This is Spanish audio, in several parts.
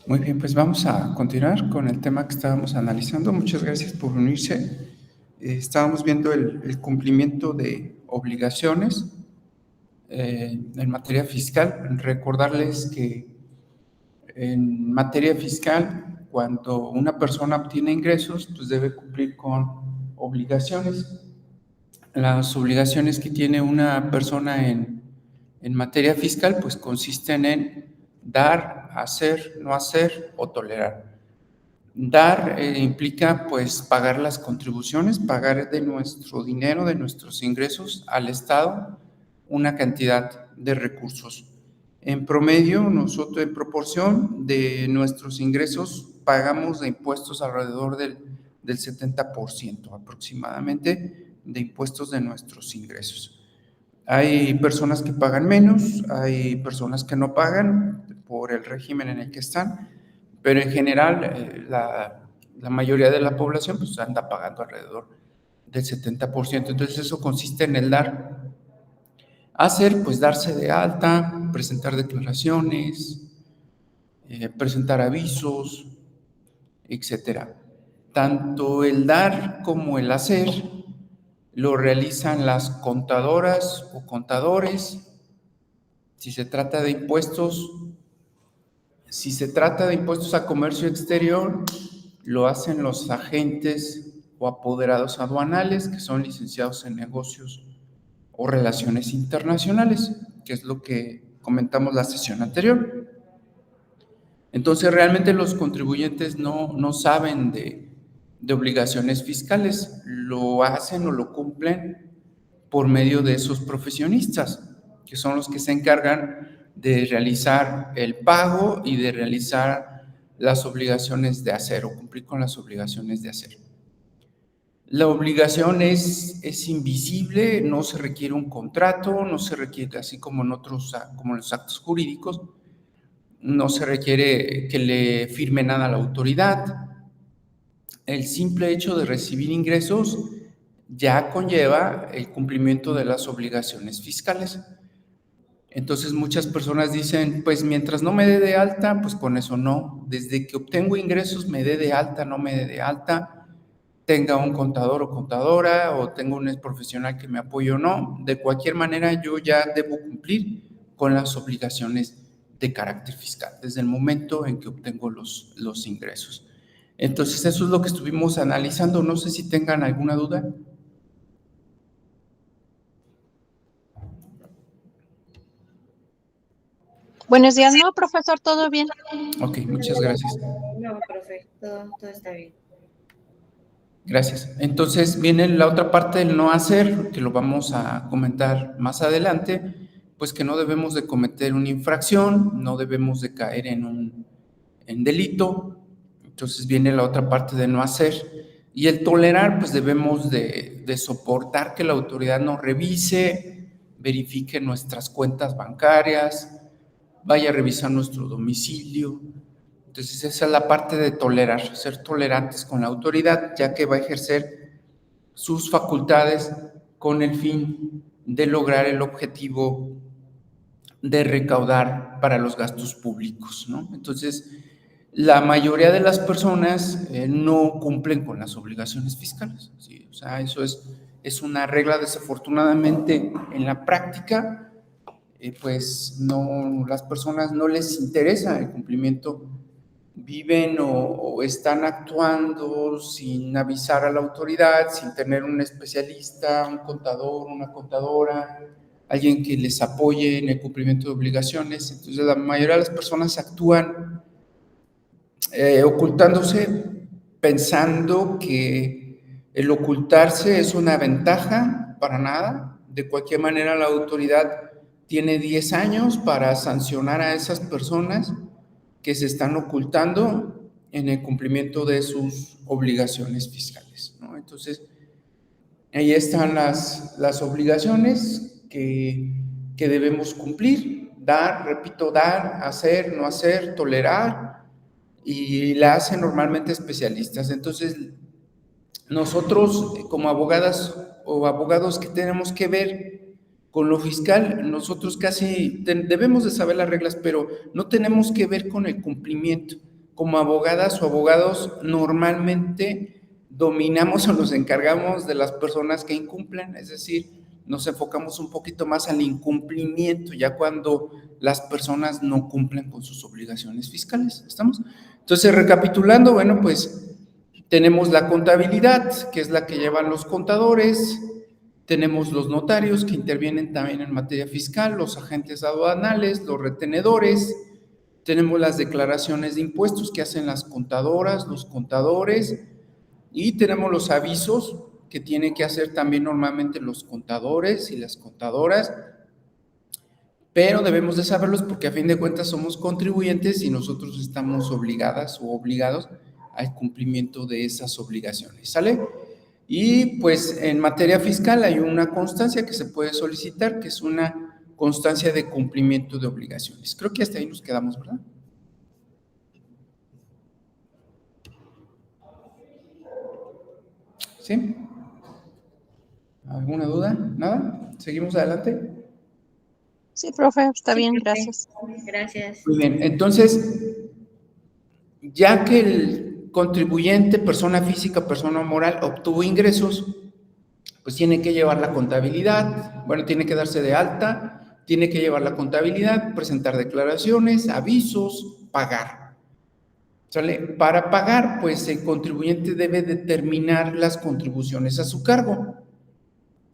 Muy bien, pues vamos a continuar con el tema que estábamos analizando. Muchas gracias por unirse. Estábamos viendo el cumplimiento de obligaciones en materia fiscal. Recordarles que en materia fiscal, cuando una persona obtiene ingresos, pues debe cumplir con obligaciones. Las obligaciones que tiene una persona en materia fiscal, pues consisten en dar, hacer, no hacer o tolerar. Dar implica pues pagar las contribuciones, pagar de nuestro dinero, de nuestros ingresos al Estado una cantidad de recursos. En promedio, nosotros en proporción de nuestros ingresos pagamos de impuestos alrededor del 70% aproximadamente de impuestos de nuestros ingresos. Hay personas que pagan menos, hay personas que no pagan por el régimen en el que están, pero en general la mayoría de la población pues anda pagando alrededor del 70%. Entonces eso consiste en el dar. Hacer, pues darse de alta, presentar declaraciones, presentar avisos, etcétera. Tanto el dar como el hacer lo realizan las contadoras o contadores. Si se trata de impuestos, a comercio exterior, lo hacen los agentes o apoderados aduanales, que son licenciados en negocios o relaciones internacionales, que es lo que comentamos la sesión anterior. Entonces, realmente los contribuyentes no saben de obligaciones fiscales, lo hacen o lo cumplen por medio de esos profesionistas, que son los que se encargan de realizar el pago y de realizar las obligaciones de hacer o cumplir con las obligaciones de hacer. La obligación es invisible, no se requiere un contrato, no se requiere, así como en como en los actos jurídicos, no se requiere que le firme nada a la autoridad. El simple hecho de recibir ingresos ya conlleva el cumplimiento de las obligaciones fiscales. Entonces muchas personas dicen, pues mientras no me dé de alta, pues con eso no. Desde que obtengo ingresos, me dé de alta, no me dé de alta, tenga un contador o contadora, o tenga un profesional que me apoye o no, de cualquier manera yo ya debo cumplir con las obligaciones de carácter fiscal, desde el momento en que obtengo los ingresos. Entonces eso es lo que estuvimos analizando. No sé si tengan alguna duda. Buenos días, no, profesor, ¿todo bien? Ok, muchas gracias. No, profe, todo está bien. Gracias. Entonces viene la otra parte del no hacer, que lo vamos a comentar más adelante, pues que no debemos de cometer una infracción, no debemos de caer en delito. Entonces viene la otra parte de no hacer. Y el tolerar, pues debemos de soportar que la autoridad nos revise, verifique nuestras cuentas bancarias, vaya a revisar nuestro domicilio. Entonces esa es la parte de tolerar, ser tolerantes con la autoridad, ya que va a ejercer sus facultades con el fin de lograr el objetivo de recaudar para los gastos públicos, ¿no? Entonces, la mayoría de las personas no cumplen con las obligaciones fiscales, ¿sí? O sea, eso es una regla. Desafortunadamente en la práctica, pues no, las personas no les interesa el cumplimiento, viven o están actuando sin avisar a la autoridad, sin tener un especialista, un contador, una contadora, alguien que les apoye en el cumplimiento de obligaciones. Entonces la mayoría de las personas actúan ocultándose, pensando que el ocultarse es una ventaja. Para nada. De cualquier manera, la autoridad tiene 10 años para sancionar a esas personas que se están ocultando en el cumplimiento de sus obligaciones fiscales, ¿no? Entonces, ahí están las obligaciones que debemos cumplir: dar, repito, dar, hacer, no hacer, tolerar, y la hacen normalmente especialistas. Entonces, nosotros como abogadas o abogados que tenemos que ver con lo fiscal, nosotros casi debemos de saber las reglas, pero no tenemos que ver con el cumplimiento. como abogadas o abogados normalmente dominamos o nos encargamos de las personas que incumplen, es decir, nos enfocamos un poquito más al incumplimiento, ya cuando las personas no cumplen con sus obligaciones fiscales, ¿estamos? Entonces, recapitulando, bueno, pues tenemos la contabilidad, que es la que llevan los contadores, tenemos los notarios que intervienen también en materia fiscal, los agentes aduanales, los retenedores, tenemos las declaraciones de impuestos que hacen las contadoras, los contadores, y tenemos los avisos que tienen que hacer también normalmente los contadores y las contadoras, pero debemos de saberlos porque a fin de cuentas somos contribuyentes y nosotros estamos obligadas o obligados al cumplimiento de esas obligaciones, ¿sale? Y pues en materia fiscal hay una constancia que se puede solicitar, que es una constancia de cumplimiento de obligaciones. Creo que hasta ahí nos quedamos, ¿verdad? ¿Sí? ¿Alguna duda? ¿Nada? ¿Seguimos adelante? Sí, profe, está Sí, bien, profe. gracias. Gracias. Muy bien, entonces, ya que el contribuyente, persona física, persona moral, obtuvo ingresos, pues tiene que llevar la contabilidad, bueno, tiene que darse de alta, tiene que llevar la contabilidad, presentar declaraciones, avisos, pagar. ¿Sale? Para pagar, pues el contribuyente debe determinar las contribuciones a su cargo.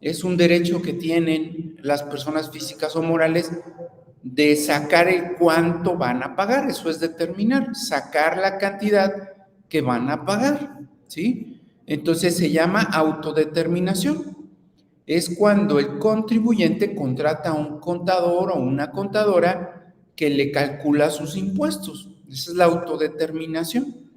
Es un derecho que tienen las personas físicas o morales de sacar el cuánto van a pagar, eso es determinar, sacar la cantidad que van a pagar, ¿sí? Entonces se llama autodeterminación. Es cuando el contribuyente contrata a un contador o una contadora que le calcula sus impuestos. Esa es la autodeterminación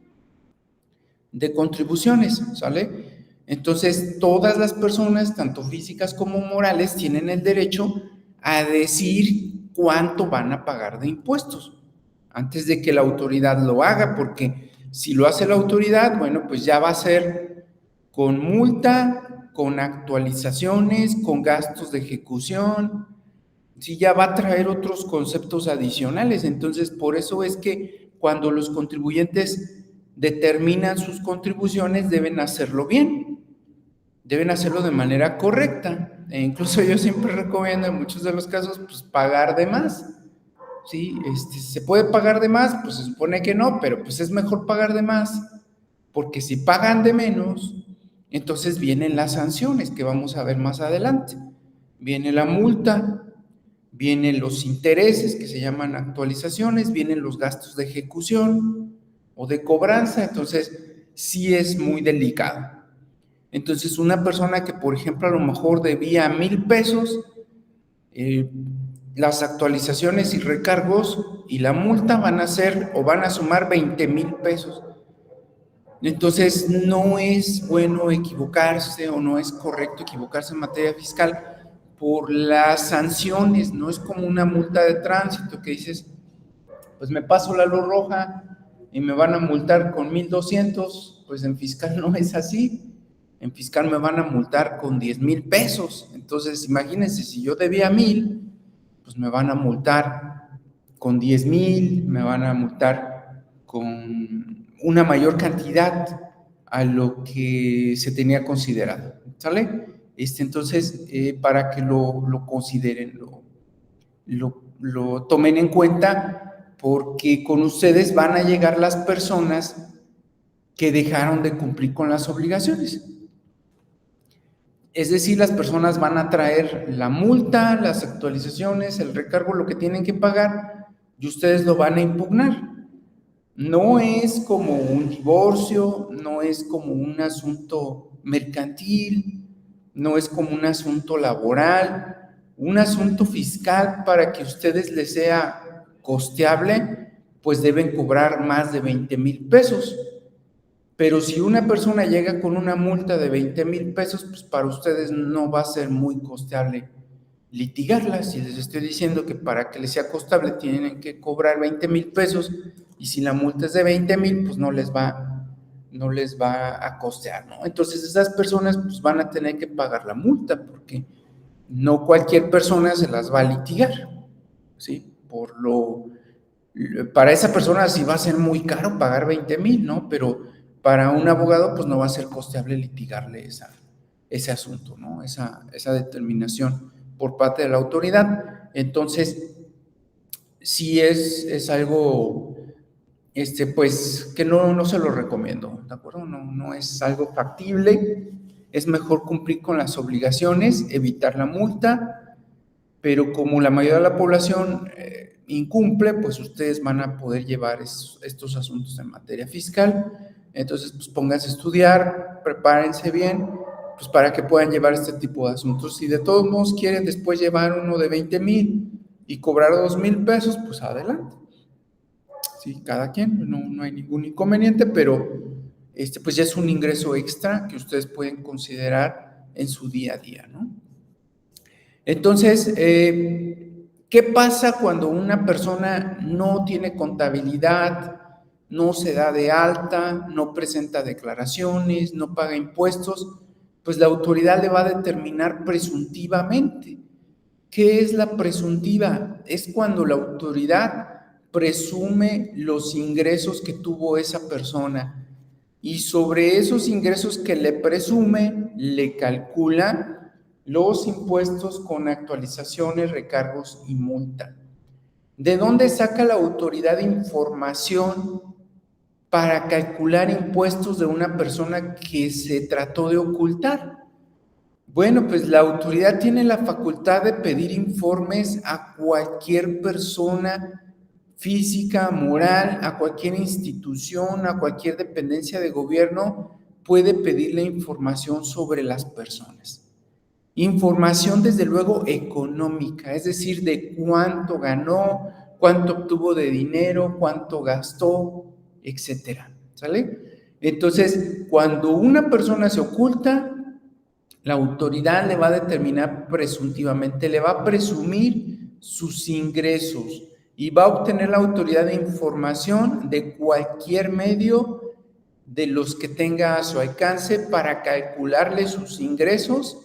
de contribuciones, ¿sale? Entonces, todas las personas, tanto físicas como morales, tienen el derecho a decir cuánto van a pagar de impuestos antes de que la autoridad lo haga, porque si lo hace la autoridad, bueno, pues ya va a ser con multa, con actualizaciones, con gastos de ejecución, sí, ya va a traer otros conceptos adicionales. Entonces, por eso es que cuando los contribuyentes determinan sus contribuciones, deben hacerlo bien, deben hacerlo de manera correcta. E incluso yo siempre recomiendo en muchos de los casos, pues pagar de más. Sí, ¿se puede pagar de más? Pues se supone que no, pero pues es mejor pagar de más, porque si pagan de menos, entonces vienen las sanciones que vamos a ver más adelante. Viene la multa, vienen los intereses que se llaman actualizaciones, vienen los gastos de ejecución o de cobranza, entonces sí es muy delicado. Entonces una persona que por ejemplo a lo mejor debía 1,000 pesos, las actualizaciones y recargos y la multa van a ser o van a sumar 20,000 pesos. Entonces no es bueno equivocarse o no es correcto equivocarse en materia fiscal por las sanciones. No es como una multa de tránsito que dices, pues me paso la luz roja y me van a multar con 1,200, pues en fiscal no es así. En fiscal me van a multar con 10,000 pesos. Entonces, imagínense, si yo debía 1,000, pues me van a multar con 10,000, me van a multar con una mayor cantidad a lo que se tenía considerado, ¿sale? Entonces, para que lo consideren, lo tomen en cuenta, porque con ustedes van a llegar las personas que dejaron de cumplir con las obligaciones. Es decir, las personas van a traer la multa, las actualizaciones, el recargo, lo que tienen que pagar, y ustedes lo van a impugnar. No es como un divorcio, no es como un asunto mercantil, no es como un asunto laboral, un asunto fiscal. Para que a ustedes les sea costeable, pues deben cobrar más de 20,000 pesos. Pero si una persona llega con una multa de 20,000 pesos, pues para ustedes no va a ser muy costeable litigarla. Si les estoy diciendo que para que les sea costeable tienen que cobrar 20,000 pesos, y si la multa es de 20,000, pues no les va a costear, ¿no? Entonces esas personas pues van a tener que pagar la multa, porque no cualquier persona se las va a litigar, ¿sí? Por lo Para esa persona sí va a ser muy caro pagar 20,000, ¿no? Pero para un abogado, pues no va a ser costeable litigarle ese asunto, ¿no? Esa determinación por parte de la autoridad. Entonces, sí es algo, pues, que no se lo recomiendo, ¿de acuerdo? No es algo factible. Es mejor cumplir con las obligaciones, evitar la multa, pero como la mayoría de la población incumple, pues ustedes van a poder llevar estos asuntos en materia fiscal. Entonces, pues pónganse a estudiar, prepárense bien, pues para que puedan llevar este tipo de asuntos. Si de todos modos quieren después llevar uno de 20,000 y cobrar 2,000 pesos, pues adelante. Sí, cada quien, no hay ningún inconveniente, pero pues ya es un ingreso extra que ustedes pueden considerar en su día a día, ¿no? Entonces, ¿qué pasa cuando una persona no tiene contabilidad, no se da de alta, no presenta declaraciones, no paga impuestos? Pues la autoridad le va a determinar presuntivamente. ¿Qué es la presuntiva? Es cuando la autoridad presume los ingresos que tuvo esa persona y sobre esos ingresos que le presume, le calcula los impuestos con actualizaciones, recargos y multa. ¿De dónde saca la autoridad información para calcular impuestos de una persona que se trató de ocultar? Bueno, pues la autoridad tiene la facultad de pedir informes a cualquier persona física, moral, a cualquier institución, a cualquier dependencia de gobierno, puede pedirle información sobre las personas. Información, desde luego, económica, es decir, de cuánto ganó, cuánto obtuvo de dinero, cuánto gastó, etcétera, ¿sale? Entonces, cuando una persona se oculta, la autoridad le va a determinar presuntivamente, le va a presumir sus ingresos y va a obtener la autoridad de información de cualquier medio de los que tenga a su alcance para calcularle sus ingresos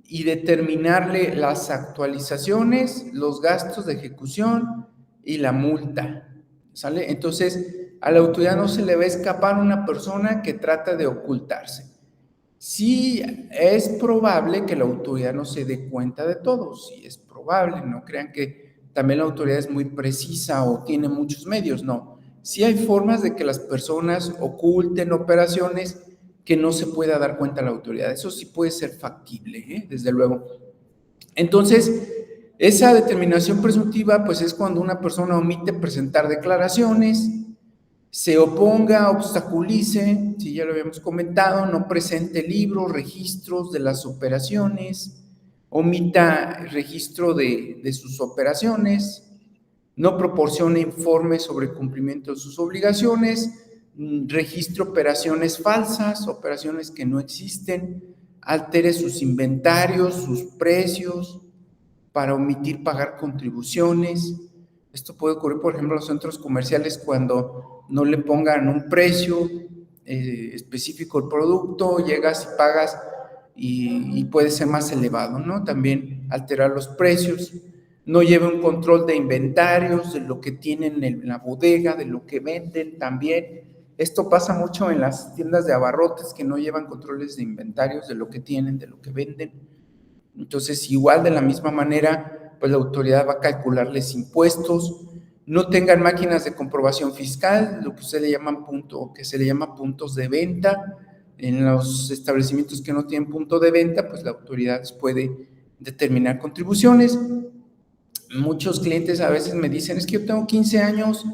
y determinarle las actualizaciones, los gastos de ejecución y la multa, ¿sale? Entonces, a la autoridad no se le va a escapar una persona que trata de ocultarse. Sí, es probable que la autoridad no se dé cuenta de todo, sí es probable, no crean que también la autoridad es muy precisa o tiene muchos medios, no. Sí hay formas de que las personas oculten operaciones que no se pueda dar cuenta la autoridad, eso sí puede ser factible, desde luego. Entonces, esa determinación presuntiva, pues es cuando una persona omite presentar declaraciones, se oponga, obstaculice, si ya lo habíamos comentado, no presente libros, registros de las operaciones, omita registro de sus operaciones, no proporcione informes sobre cumplimiento de sus obligaciones, registre operaciones falsas, operaciones que no existen, altere sus inventarios, sus precios, para omitir pagar contribuciones. Esto puede ocurrir, por ejemplo, en los centros comerciales cuando no le pongan un precio específico al producto, llegas y pagas y puede ser más elevado, ¿no? También alterar los precios, no lleve un control de inventarios, de lo que tienen en la bodega, de lo que venden también. Esto pasa mucho en las tiendas de abarrotes que no llevan controles de inventarios, de lo que tienen, de lo que venden. Entonces, igual de la misma manera, pues la autoridad va a calcularles impuestos. No tengan máquinas de comprobación fiscal, lo que se le llama puntos de venta. En los establecimientos que no tienen punto de venta, pues la autoridad puede determinar contribuciones. Muchos clientes a veces me dicen, es que yo tengo 15 años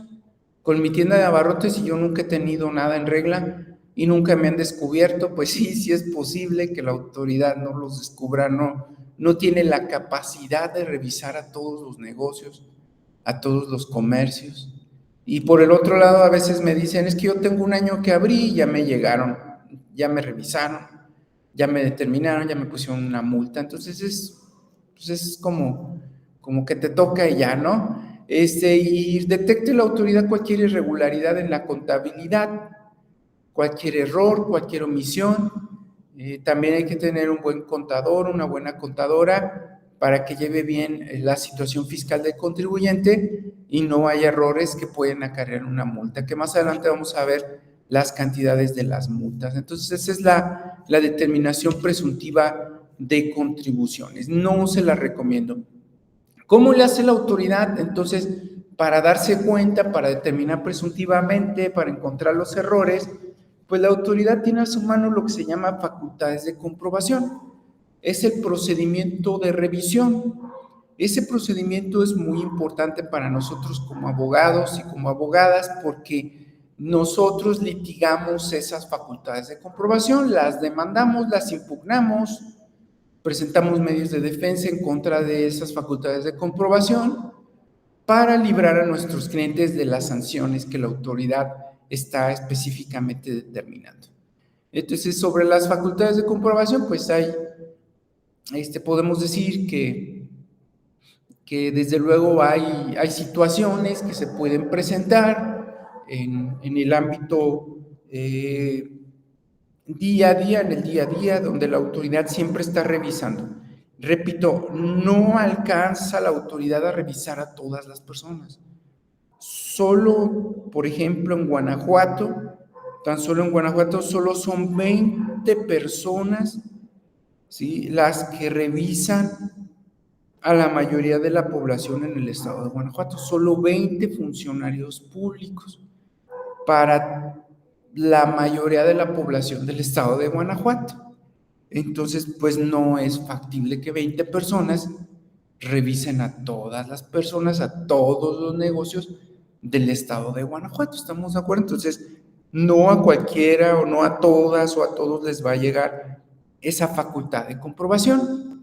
con mi tienda de abarrotes y yo nunca he tenido nada en regla y nunca me han descubierto. Pues sí es posible que la autoridad no los descubra, no tiene la capacidad de revisar a todos los negocios, a todos los comercios. Y por el otro lado, a veces me dicen, es que yo tengo un año que abrí y ya me llegaron, ya me revisaron, ya me determinaron, ya me pusieron una multa. Entonces es como que te toca y ya, ¿no? Y detecte la autoridad cualquier irregularidad en la contabilidad, cualquier error, cualquier omisión. También hay que tener un buen contador, una buena contadora, para que lleve bien la situación fiscal del contribuyente y no haya errores que pueden acarrear una multa, que más adelante vamos a ver las cantidades de las multas. Entonces, esa es la determinación presuntiva de contribuciones. No se la recomiendo. ¿Cómo le hace la autoridad? Entonces, para darse cuenta, para determinar presuntivamente, para encontrar los errores, pues la autoridad tiene a su mano lo que se llama facultades de comprobación. Es el procedimiento de revisión. Ese procedimiento es muy importante para nosotros como abogados y como abogadas porque nosotros litigamos esas facultades de comprobación, las demandamos, las impugnamos, presentamos medios de defensa en contra de esas facultades de comprobación para librar a nuestros clientes de las sanciones que la autoridad está específicamente determinando. Entonces, sobre las facultades de comprobación, pues podemos decir que desde luego hay situaciones que se pueden presentar en el ámbito día a día, donde la autoridad siempre está revisando. Repito, no alcanza la autoridad a revisar a todas las personas. Solo, por ejemplo, en Guanajuato, tan solo en Guanajuato, solo son 20 personas, ¿sí?, las que revisan a la mayoría de la población en el estado de Guanajuato. Solo 20 funcionarios públicos para la mayoría de la población del estado de Guanajuato. Entonces, pues no es factible que 20 personas revisen a todas las personas, a todos los negocios del estado de Guanajuato. ¿Estamos de acuerdo? Entonces, no a cualquiera o no a todas o a todos les va a llegar esa facultad de comprobación.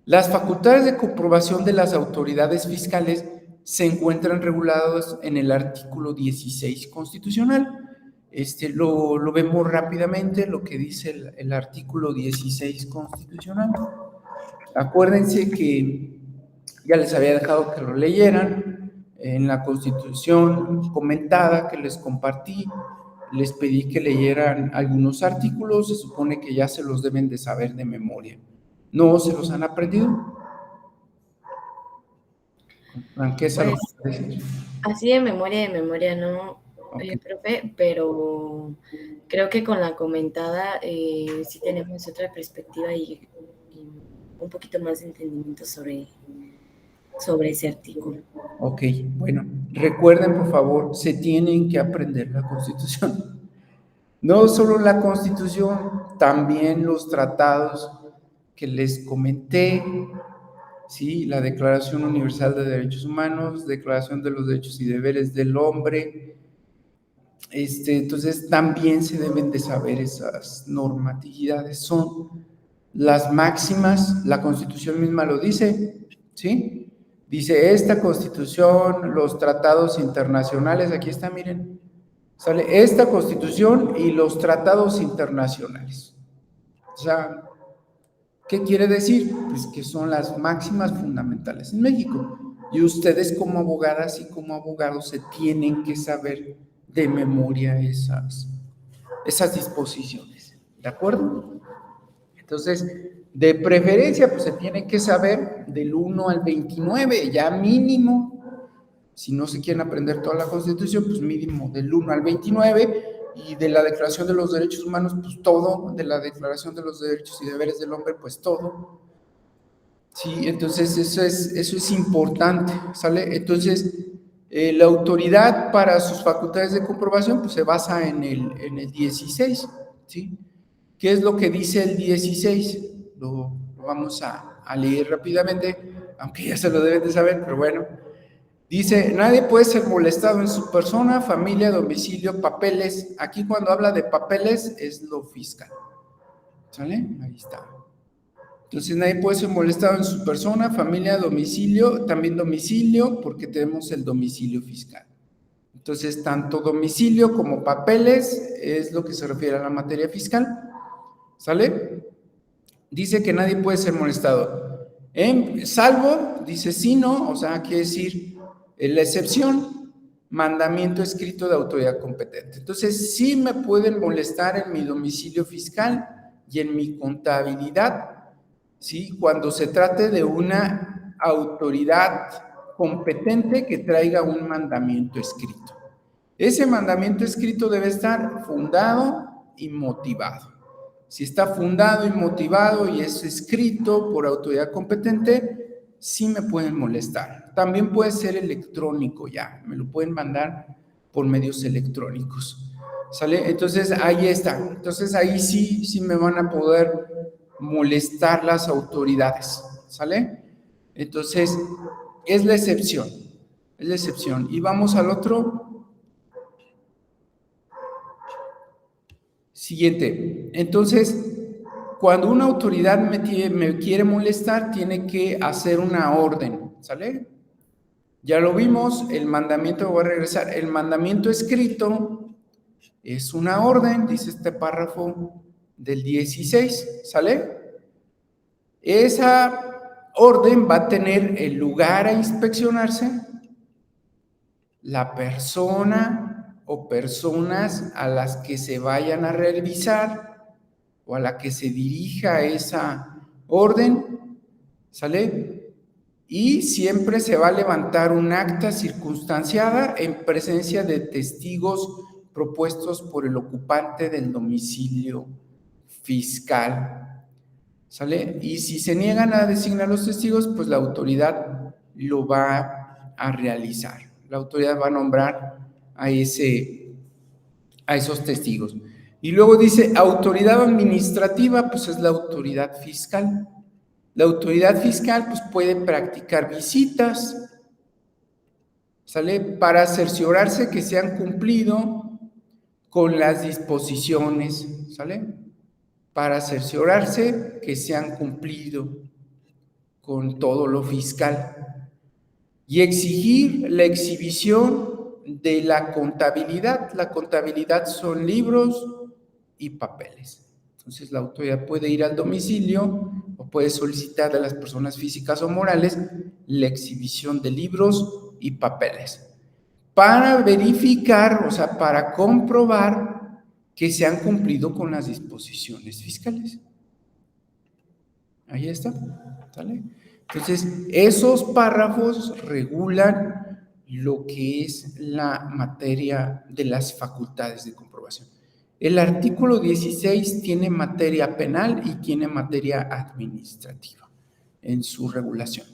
Las facultades de comprobación de las autoridades fiscales se encuentran reguladas en el artículo 16 constitucional. Lo vemos rápidamente, lo que dice el artículo 16 constitucional. Acuérdense que ya les había dejado que lo leyeran en la Constitución comentada que les compartí. Les pedí que leyeran algunos artículos, se supone que ya se los deben de saber de memoria. ¿No se los han aprendido? Franqueza, Pues, lo puedes decir. así de memoria no, Okay. profe, pero creo que con la comentada sí tenemos otra perspectiva y un poquito más de entendimiento sobre ese artículo. Ok, bueno, recuerden por favor, se tienen que aprender la Constitución. No solo la Constitución, también los tratados que les comenté, ¿sí? La Declaración Universal de Derechos Humanos, Declaración de los Derechos y Deberes del Hombre. Entonces, también se deben de saber esas normatividades. Son las máximas, la Constitución misma lo dice, ¿sí? Dice, esta Constitución, los tratados internacionales, aquí está, miren, sale esta Constitución y los tratados internacionales. O sea, ¿qué quiere decir? Pues que son las máximas fundamentales en México. Y ustedes como abogadas y como abogados se tienen que saber de memoria esas disposiciones. ¿De acuerdo? Entonces, de preferencia, pues se tiene que saber del 1 al 29, ya mínimo. Si no se quieren aprender toda la Constitución, pues mínimo del 1 al 29, y de la Declaración de los Derechos Humanos, pues todo, de la Declaración de los Derechos y Deberes del Hombre, pues todo. Sí, entonces eso es importante, ¿sale? Entonces, la autoridad para sus facultades de comprobación, pues se basa en el 16, ¿sí? ¿Qué es lo que dice el 16? Lo vamos a leer rápidamente, aunque ya se lo deben de saber, pero bueno. Dice, nadie puede ser molestado en su persona, familia, domicilio, papeles. Aquí cuando habla de papeles es lo fiscal. ¿Sale? Ahí está. Entonces nadie puede ser molestado en su persona, familia, domicilio, también domicilio, porque tenemos el domicilio fiscal. Entonces, tanto domicilio como papeles es lo que se refiere a la materia fiscal. ¿Sale? Dice que nadie puede ser molestado. Salvo, dice sí, no, o sea, quiere decir la excepción, mandamiento escrito de autoridad competente. Entonces, sí me pueden molestar en mi domicilio fiscal y en mi contabilidad, ¿sí? Cuando se trate de una autoridad competente que traiga un mandamiento escrito. Ese mandamiento escrito debe estar fundado y motivado. Si está fundado y motivado y es escrito por autoridad competente, sí me pueden molestar. También puede ser electrónico ya, me lo pueden mandar por medios electrónicos. ¿Sale? Entonces ahí está. Entonces ahí sí me van a poder molestar las autoridades. ¿Sale? Entonces es la excepción. Es la excepción. Y vamos al otro. Siguiente. Entonces, cuando una autoridad me quiere molestar, tiene que hacer una orden, ¿sale? Ya lo vimos, el mandamiento, voy a regresar, el mandamiento escrito es una orden, dice este párrafo del 16, ¿sale? Esa orden va a tener el lugar a inspeccionarse, la persona o personas a las que se vayan a revisar o a la que se dirija esa orden, ¿sale? Y siempre se va a levantar un acta circunstanciada en presencia de testigos propuestos por el ocupante del domicilio fiscal, ¿sale? Y si se niegan a designar los testigos, pues la autoridad lo va a realizar. La autoridad va a nombrar a esos testigos. Y luego dice, autoridad administrativa, pues es la autoridad fiscal. La autoridad fiscal pues puede practicar visitas, ¿sale? Para cerciorarse que se han cumplido con las disposiciones, ¿sale? Para cerciorarse que se han cumplido con todo lo fiscal y exigir la exhibición de la contabilidad. La contabilidad son libros y papeles. Entonces la autoridad puede ir al domicilio o puede solicitar a las personas físicas o morales la exhibición de libros y papeles para verificar, o sea, para comprobar que se han cumplido con las disposiciones fiscales. Ahí está, ¿sale? Entonces, esos párrafos regulan lo que es la materia de las facultades de comprobación. El artículo 16 tiene materia penal y tiene materia administrativa en su regulación.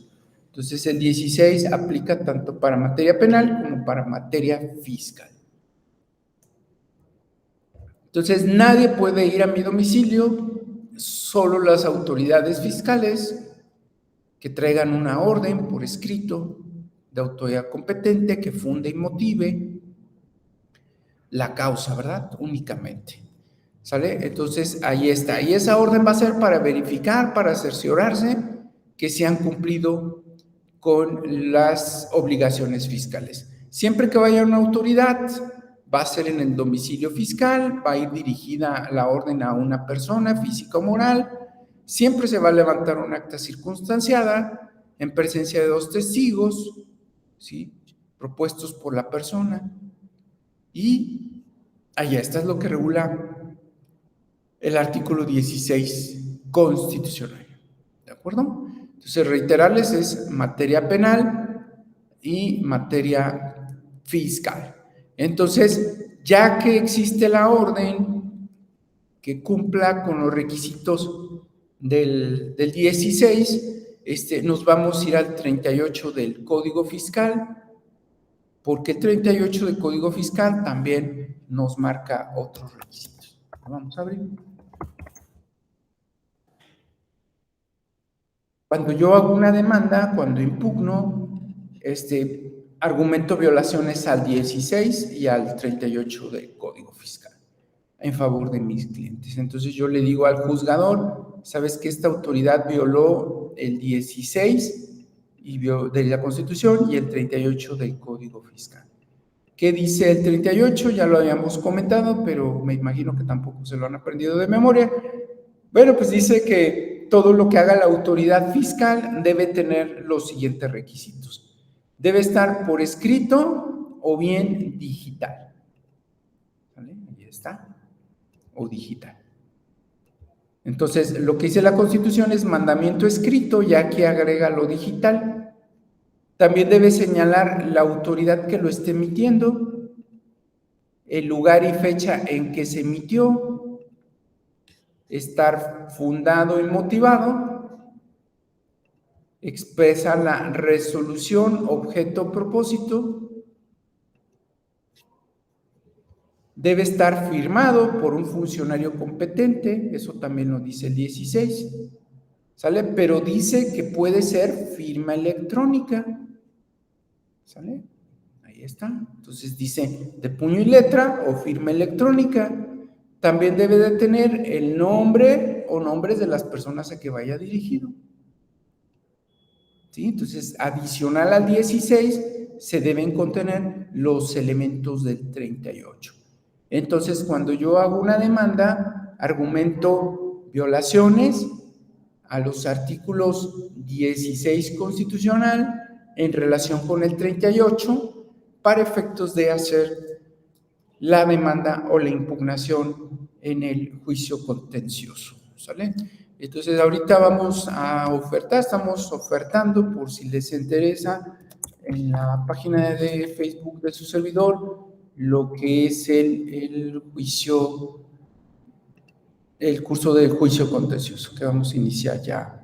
Entonces, el 16 aplica tanto para materia penal como para materia fiscal. Entonces, nadie puede ir a mi domicilio, solo las autoridades fiscales que traigan una orden por escrito de autoridad competente que funde y motive la causa, ¿verdad? Únicamente. ¿Sale? Entonces, ahí está. Y esa orden va a ser para verificar, para cerciorarse que se han cumplido con las obligaciones fiscales. Siempre que vaya una autoridad, va a ser en el domicilio fiscal, va a ir dirigida la orden a una persona física o moral, siempre se va a levantar un acta circunstanciada en presencia de dos testigos, ¿sí? Propuestos por la persona. Y allá está, es lo que regula el artículo 16 constitucional. ¿De acuerdo? Entonces, reiterarles es materia penal y materia fiscal. Entonces, ya que existe la orden que cumpla con los requisitos del 16, nos vamos a ir al 38 del Código Fiscal, porque el 38 del Código Fiscal también nos marca otros requisitos. Vamos a abrir. Cuando yo hago una demanda, cuando impugno, argumento violaciones al 16 y al 38 del Código Fiscal en favor de mis clientes. Entonces yo le digo al juzgador, sabes que esta autoridad violó el 16 de la Constitución y el 38 del Código Fiscal. ¿Qué dice el 38? Ya lo habíamos comentado, pero me imagino que tampoco se lo han aprendido de memoria. Bueno, pues dice que todo lo que haga la autoridad fiscal debe tener los siguientes requisitos. Debe estar por escrito o bien digital. ¿Vale? Ahí está. O digital. Entonces, lo que dice la Constitución es mandamiento escrito, ya que agrega lo digital. También debe señalar la autoridad que lo esté emitiendo, el lugar y fecha en que se emitió, estar fundado y motivado, expresa la resolución, objeto, propósito, debe estar firmado por un funcionario competente, eso también lo dice el 16, ¿sale? Pero dice que puede ser firma electrónica, ¿sale? Ahí está. Entonces dice de puño y letra o firma electrónica. También debe de tener el nombre o nombres de las personas a que vaya dirigido. ¿Sí? Entonces, adicional al 16, se deben contener los elementos del 38. Entonces, cuando yo hago una demanda, argumento violaciones a los artículos 16 constitucional en relación con el 38 para efectos de hacer la demanda o la impugnación en el juicio contencioso, ¿sale? Entonces, ahorita vamos a ofertar, estamos ofertando, por si les interesa, en la página de Facebook de su servidor, lo que es el juicio, el curso de juicio contencioso, que vamos a iniciar ya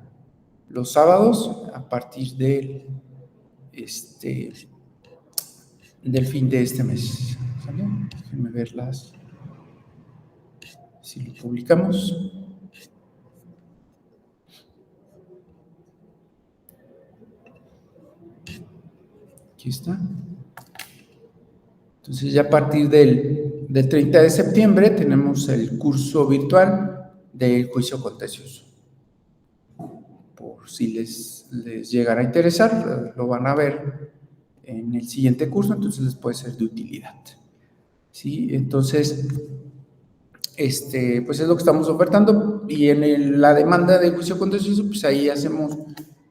los sábados a partir del fin de este mes, ¿sale? Déjenme verlas, si lo publicamos. Aquí está. Entonces, ya a partir del 30 de septiembre tenemos el curso virtual del juicio contencioso. Por si les llegara a interesar, lo van a ver en el siguiente curso, entonces les puede ser de utilidad. ¿Sí? Entonces, pues es lo que estamos ofertando, y en la demanda de juicio contencioso, pues ahí hacemos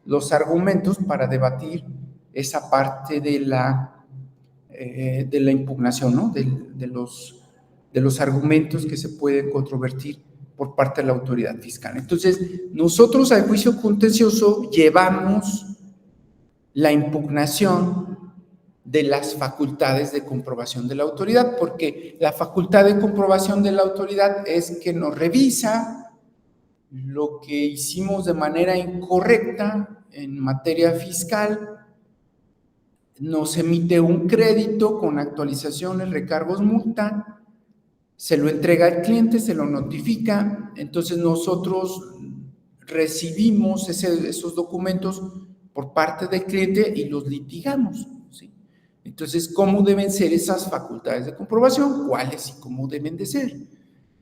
los argumentos para debatir esa parte de la impugnación, ¿no? De los argumentos que se pueden controvertir por parte de la autoridad fiscal. Entonces, nosotros al juicio contencioso llevamos la impugnación de las facultades de comprobación de la autoridad, porque la facultad de comprobación de la autoridad es que nos revisa lo que hicimos de manera incorrecta en materia fiscal, nos emite un crédito con actualizaciones, recargos, multa, se lo entrega al cliente, se lo notifica, entonces nosotros recibimos esos documentos por parte del cliente y los litigamos, ¿sí? Entonces, ¿cómo deben ser esas facultades de comprobación? ¿Cuáles y cómo deben de ser?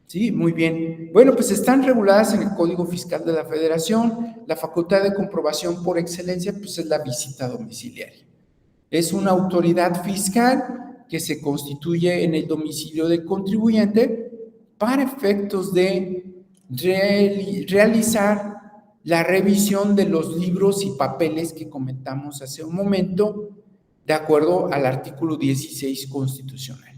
Sí, muy bien. Bueno, pues están reguladas en el Código Fiscal de la Federación. La facultad de comprobación por excelencia, pues es la visita domiciliaria. Es una autoridad fiscal que se constituye en el domicilio del contribuyente para efectos de realizar la revisión de los libros y papeles que comentamos hace un momento, de acuerdo al artículo 16 constitucional.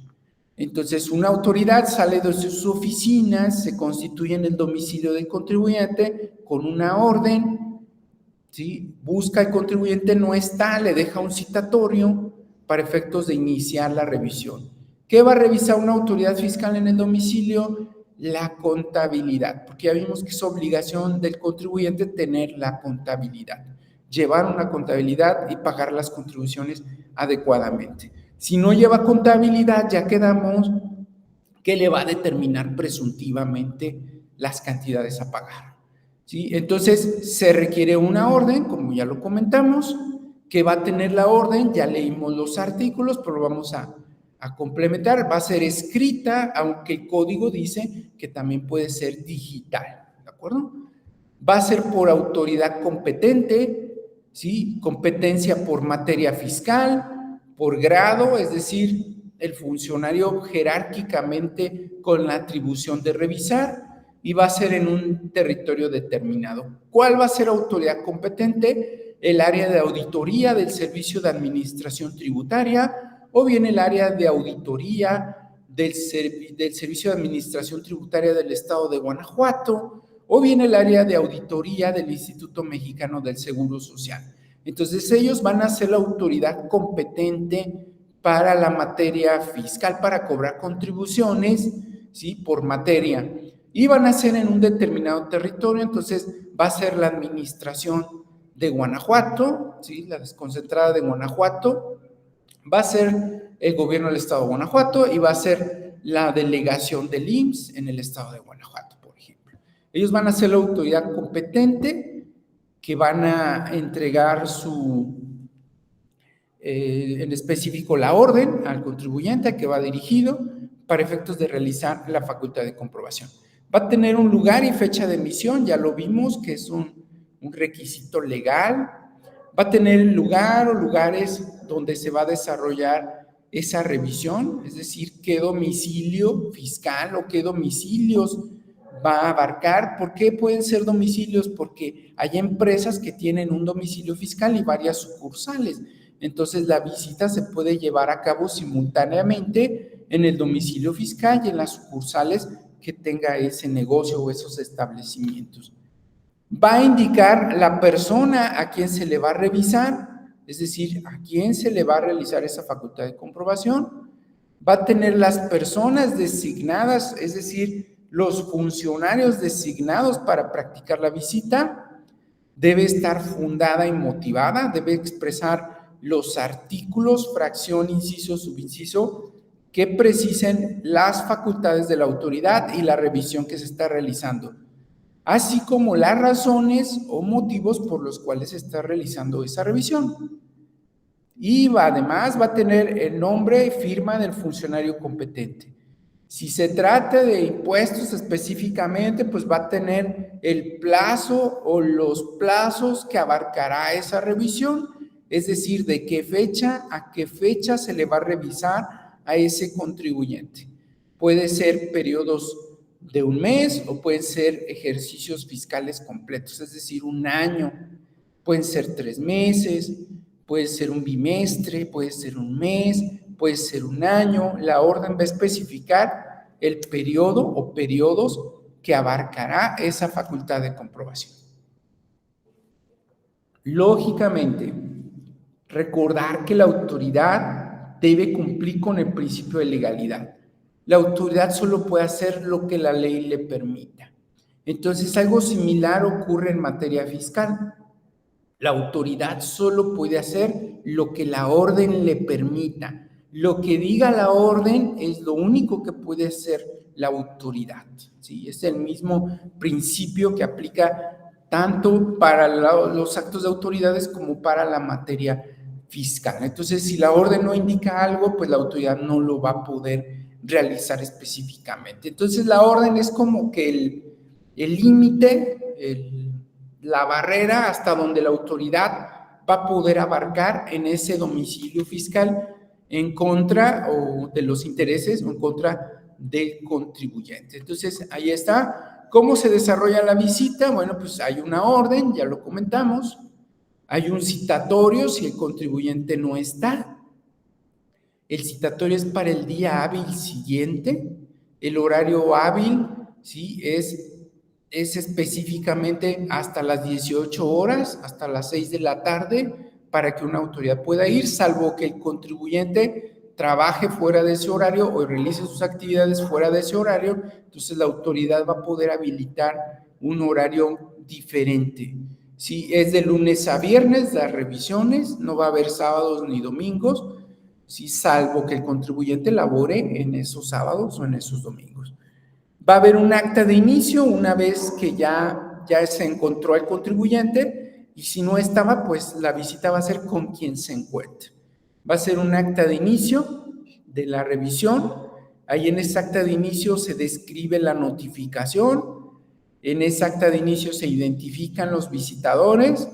Entonces, una autoridad sale de sus oficinas, se constituye en el domicilio del contribuyente con una orden, ¿sí? Busca al contribuyente, no está, le deja un citatorio para efectos de iniciar la revisión. ¿Qué va a revisar una autoridad fiscal en el domicilio? La contabilidad, porque ya vimos que es obligación del contribuyente tener la contabilidad, llevar una contabilidad y pagar las contribuciones adecuadamente. Si no lleva contabilidad, ya quedamos que le va a determinar presuntivamente las cantidades a pagar, ¿sí? Entonces, se requiere una orden, como ya lo comentamos, que va a tener la orden, ya leímos los artículos, pero lo vamos a complementar, va a ser escrita, aunque el código dice que también puede ser digital, ¿de acuerdo? Va a ser por autoridad competente, ¿sí? Competencia por materia fiscal, por grado, es decir, el funcionario jerárquicamente con la atribución de revisar, y va a ser en un territorio determinado. ¿Cuál va a ser autoridad competente? El área de auditoría del Servicio de Administración Tributaria, o bien el área de auditoría del Servicio de Administración Tributaria del Estado de Guanajuato, o bien el área de auditoría del Instituto Mexicano del Seguro Social. Entonces, ellos van a ser la autoridad competente para la materia fiscal, para cobrar contribuciones, ¿sí?, por materia, y van a ser en un determinado territorio. Entonces, va a ser la administración de Guanajuato, ¿sí?, la desconcentrada de Guanajuato, va a ser el gobierno del estado de Guanajuato y va a ser la delegación del IMSS en el estado de Guanajuato, por ejemplo. Ellos van a ser la autoridad competente que van a entregar en específico la orden al contribuyente a que va dirigido para efectos de realizar la facultad de comprobación. Va a tener un lugar y fecha de emisión, ya lo vimos, que es un requisito legal. Va a tener el lugar o lugares donde se va a desarrollar esa revisión, es decir, qué domicilio fiscal o qué domicilios va a abarcar. ¿Por qué pueden ser domicilios? Porque hay empresas que tienen un domicilio fiscal y varias sucursales. Entonces, la visita se puede llevar a cabo simultáneamente en el domicilio fiscal y en las sucursales que tenga ese negocio o esos establecimientos. Va a indicar la persona a quien se le va a revisar, es decir, a quién se le va a realizar esa facultad de comprobación. Va a tener las personas designadas, es decir, los funcionarios designados para practicar la visita. Debe estar fundada y motivada, debe expresar los artículos, fracción, inciso, subinciso, que precisen las facultades de la autoridad y la revisión que se está realizando, así como las razones o motivos por los cuales se está realizando esa revisión. Y además va a tener el nombre y firma del funcionario competente. Si se trata de impuestos específicamente, pues va a tener el plazo o los plazos que abarcará esa revisión, es decir, de qué fecha a qué fecha se le va a revisar a ese contribuyente. Puede ser periodos de un mes o pueden ser ejercicios fiscales completos, es decir, un año, pueden ser 3 meses, puede ser un bimestre, puede ser un mes, puede ser un año. La orden va a especificar el periodo o periodos que abarcará esa facultad de comprobación. Lógicamente, recordar que la autoridad debe cumplir con el principio de legalidad. La autoridad solo puede hacer lo que la ley le permita. Entonces, algo similar ocurre en materia fiscal. La autoridad solo puede hacer lo que la orden le permita. Lo que diga la orden es lo único que puede hacer la autoridad, ¿sí? Es el mismo principio que aplica tanto para los actos de autoridades como para la materia fiscal. Entonces, si la orden no indica algo, pues la autoridad no lo va a poder realizar específicamente. Entonces, la orden es como que el límite, la barrera hasta donde la autoridad va a poder abarcar en ese domicilio fiscal en contra o de los intereses o en contra del contribuyente. Entonces, ahí está. ¿Cómo se desarrolla la visita? Bueno, pues hay una orden, ya lo comentamos. Hay un citatorio si el contribuyente no está. El citatorio es para el día hábil siguiente. El horario hábil, ¿sí?, es específicamente hasta las 18 horas, hasta las 6 de la tarde, para que una autoridad pueda ir, salvo que el contribuyente trabaje fuera de ese horario o realice sus actividades fuera de ese horario. Entonces la autoridad va a poder habilitar un horario diferente. Si es de lunes a viernes las revisiones, no va a haber sábados ni domingos, ¿sí?, salvo que el contribuyente labore en esos sábados o en esos domingos. Va a haber un acta de inicio una vez que ya se encontró el contribuyente, y si no estaba, pues la visita va a ser con quien se encuentre. Va a ser un acta de inicio de la revisión. Ahí en esa acta de inicio se describe la notificación. En esa acta de inicio se identifican los visitadores.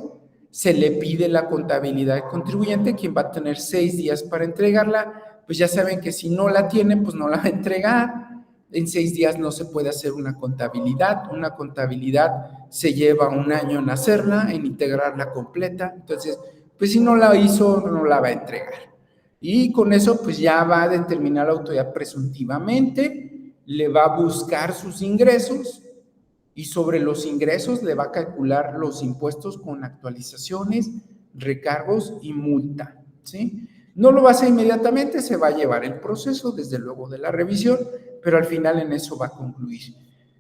Se le pide la contabilidad del contribuyente, quien va a tener 6 días para entregarla. Pues ya saben que si no la tiene, pues no la va a entregar. En 6 días no se puede hacer una contabilidad. Una contabilidad se lleva 1 año en hacerla, en integrarla completa. Entonces, pues si no la hizo, no la va a entregar. Y con eso, pues ya va a determinar la autoridad presuntivamente, le va a buscar sus ingresos, y sobre los ingresos le va a calcular los impuestos con actualizaciones, recargos y multa, ¿sí? No lo va a hacer inmediatamente, se va a llevar el proceso, desde luego, de la revisión, pero al final en eso va a concluir.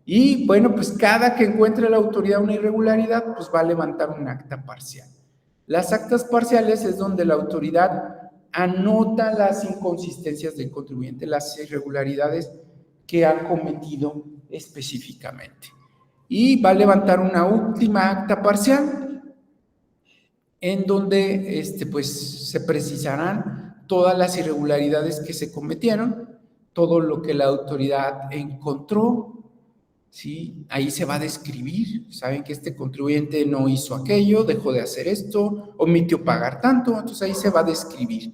Y bueno, pues cada que encuentre la autoridad una irregularidad, pues va a levantar un acta parcial. Las actas parciales es donde la autoridad anota las inconsistencias del contribuyente, las irregularidades que han cometido específicamente. Y va a levantar una última acta parcial en donde pues, se precisarán todas las irregularidades que se cometieron, todo lo que la autoridad encontró, ¿sí? Ahí se va a describir, saben que este contribuyente no hizo aquello, dejó de hacer esto, omitió pagar tanto, entonces ahí se va a describir.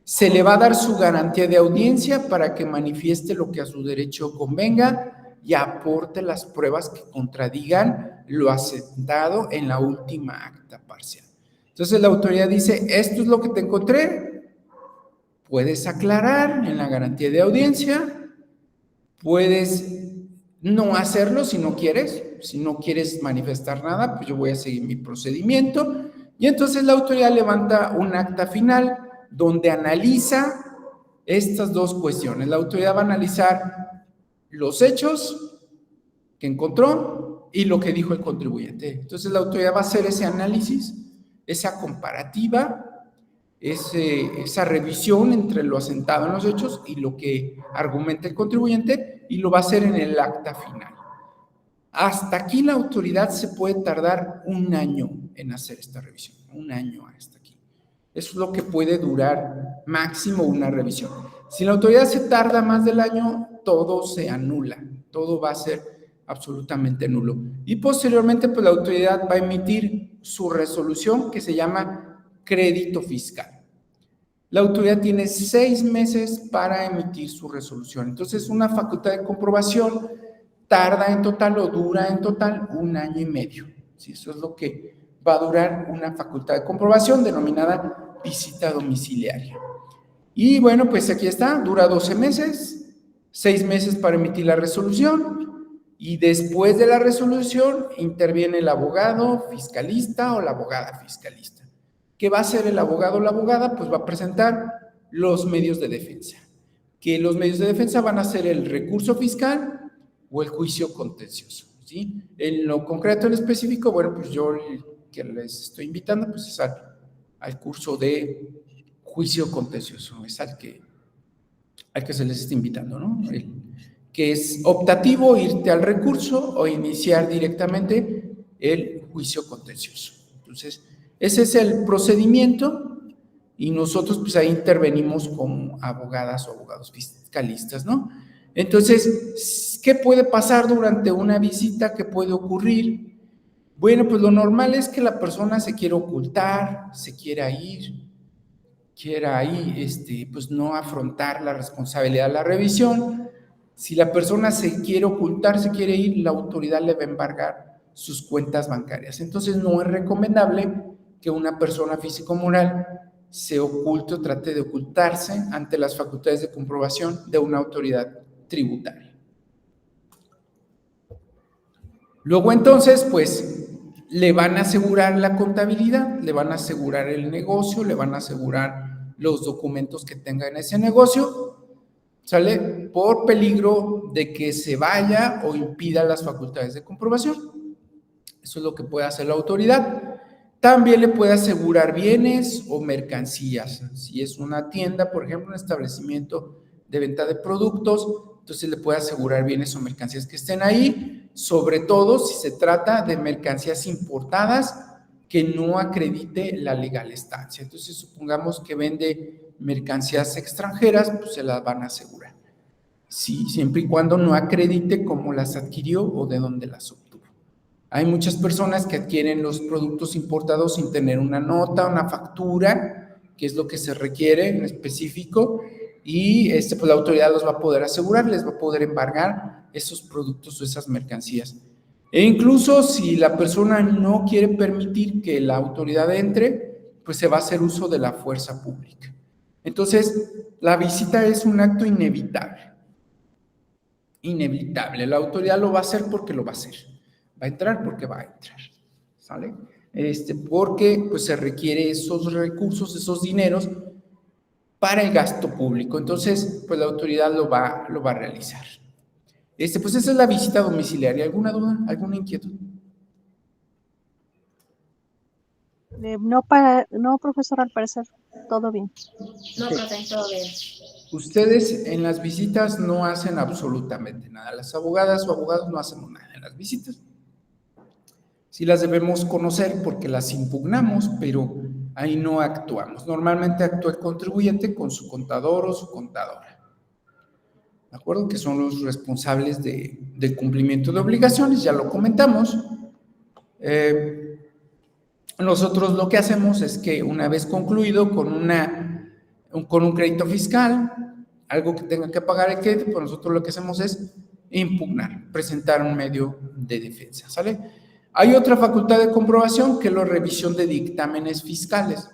Se le va a dar su garantía de audiencia para que manifieste lo que a su derecho convenga y aporte las pruebas que contradigan lo asentado en la última acta parcial. Entonces la autoridad dice, esto es lo que te encontré, puedes aclarar en la garantía de audiencia, puedes no hacerlo si no quieres manifestar nada, pues yo voy a seguir mi procedimiento. Y entonces la autoridad levanta un acta final donde analiza estas dos cuestiones. La autoridad va a analizar los hechos que encontró y lo que dijo el contribuyente. Entonces la autoridad va a hacer ese análisis, esa comparativa, esa revisión entre lo asentado en los hechos y lo que argumenta el contribuyente, y lo va a hacer en el acta final. Hasta aquí la autoridad se puede tardar 1 año en hacer esta revisión, 1 año hasta aquí. Eso es lo que puede durar máximo una revisión. Si la autoridad se tarda más del año, todo se anula, todo va a ser absolutamente nulo. Y posteriormente, pues la autoridad va a emitir su resolución, que se llama crédito fiscal. La autoridad tiene 6 meses para emitir su resolución. Entonces, una facultad de comprobación tarda en total o dura en total 1 año y medio. ¿Sí? Eso es lo que va a durar una facultad de comprobación denominada visita domiciliaria. Y bueno, pues aquí está, dura 12 meses, 6 meses para emitir la resolución, y después de la resolución interviene el abogado fiscalista o la abogada fiscalista. ¿Qué va a hacer el abogado o la abogada? Pues va a presentar los medios de defensa. Que los medios de defensa van a ser el recurso fiscal o el juicio contencioso, ¿sí? En lo concreto, en específico, bueno, pues yo que les estoy invitando, pues es al curso de juicio contencioso, es al que se les está invitando, ¿no? Que es optativo irte al recurso o iniciar directamente el juicio contencioso. Entonces, ese es el procedimiento y nosotros pues ahí intervenimos como abogadas o abogados fiscalistas, ¿no? Entonces, ¿qué puede pasar durante una visita? ¿Qué puede ocurrir? Bueno, pues lo normal es que la persona se quiera ocultar, se quiera ir, pues no afrontar la responsabilidad de la revisión. Si la persona se quiere ocultar, se quiere ir, la autoridad le va a embargar sus cuentas bancarias. Entonces, no es recomendable que una persona físico-moral se oculte o trate de ocultarse ante las facultades de comprobación de una autoridad tributaria. Luego, entonces, pues, le van a asegurar la contabilidad, le van a asegurar el negocio, le van a asegurar los documentos que tenga en ese negocio, ¿sale? Por peligro de que se vaya o impida las facultades de comprobación. Eso es lo que puede hacer la autoridad. También le puede asegurar bienes o mercancías. Si es una tienda, por ejemplo, un establecimiento de venta de productos, entonces le puede asegurar bienes o mercancías que estén ahí, sobre todo si se trata de mercancías importadas que no acredite la legal estancia. Entonces, supongamos que vende mercancías extranjeras, pues se las van a asegurar. Sí, siempre y cuando no acredite cómo las adquirió o de dónde las obtuvo. Hay muchas personas que adquieren los productos importados sin tener una nota, una factura, que es lo que se requiere en específico, y pues la autoridad los va a poder asegurar, les va a poder embargar esos productos o esas mercancías. E incluso si la persona no quiere permitir que la autoridad entre, pues se va a hacer uso de la fuerza pública. Entonces, la visita es un acto inevitable. Inevitable. La autoridad lo va a hacer porque lo va a hacer. Va a entrar porque va a entrar, ¿sale? Porque pues se requiere esos recursos, esos dineros para el gasto público. Entonces, pues la autoridad lo va a realizar. Pues esa es la visita domiciliaria. ¿Alguna duda? ¿Alguna inquietud? No, profesor, al parecer, todo bien. No, profe, todo bien. Ustedes en las visitas no hacen absolutamente nada. Las abogadas o abogados no hacemos nada en las visitas. Sí las debemos conocer porque las impugnamos, pero ahí no actuamos. Normalmente actúa el contribuyente con su contador o su contadora. ¿De acuerdo? Que son los responsables del cumplimiento de obligaciones, ya lo comentamos. Nosotros lo que hacemos es que una vez concluido con un crédito fiscal, algo que tenga que pagar el crédito, pues nosotros lo que hacemos es impugnar, presentar un medio de defensa, ¿sale? Hay otra facultad de comprobación que es la revisión de dictámenes fiscales.